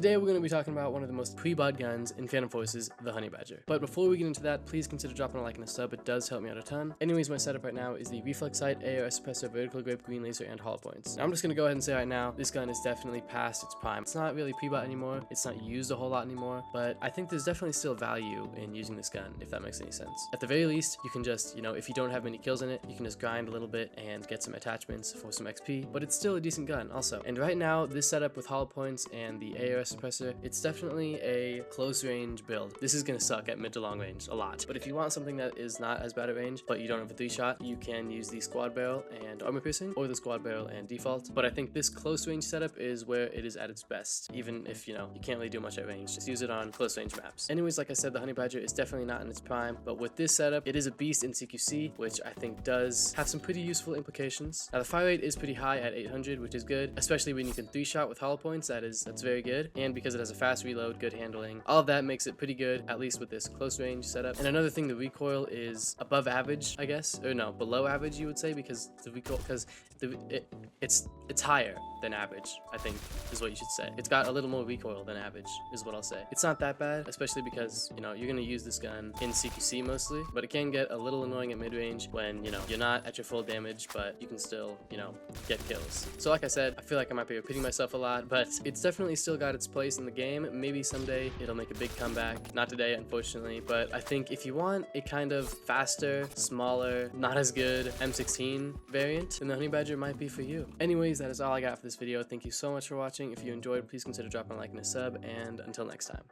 Today we're going to be talking about one of the most pre-bought guns in Phantom Forces, the Honey Badger. But before we get into that, please consider dropping a like and a sub, it does help me out a ton. Anyways, my setup right now is the Reflex Sight, AR Suppressor, Vertical Grip, Green Laser, and Hollow Points. Now I'm just going to go ahead and say right now, this gun is definitely past its prime. It's not really pre-bought anymore, it's not used a whole lot anymore, but I think there's definitely still value in using this gun, if that makes any sense. At the very least, you can just, if you don't have many kills in it, you can just grind a little bit and get some attachments for some XP, but it's still a decent gun also. And right now, this setup with Hollow Points and the AR Suppressor, it's definitely a close range build. This is going to suck at mid to long range a lot, but if you want something that is not as bad at range, but you don't have a 3-shot, you can use the Squad Barrel and Armor Piercing, or the Squad Barrel and Default. But I think this close range setup is where it is at its best, even if, you can't really do much at range. Just use it on close range maps. Anyways, like I said, the Honey Badger is definitely not in its prime, but with this setup, it is a beast in CQC, which I think does have some pretty useful implications. Now, the fire rate is pretty high at 800, which is good, especially when you can 3-shot with Hollow Points. That's very good, and because it has a fast reload, good handling, all of that makes it pretty good, at least with this close range setup. And another thing, the recoil is above average, I guess, or no, below average you would say, because the recoil, it's higher than average, I think is what you should say. It's got a little more recoil than average is what I'll say. It's not that bad, especially because you're gonna use this gun in CQC mostly, but it can get a little annoying at mid-range when you're not at your full damage, but you can still get kills. So like I said, I feel like I might be repeating myself a lot, but it's definitely still got its place in the game. Maybe someday it'll make a big comeback. Not today, unfortunately, but I think if you want a kind of faster, smaller, not as good M16 variant, then the Honey Badger might be for you. Anyways, that is all I got for this video. Thank you so much for watching. If you enjoyed, please consider dropping a like and a sub, and until next time.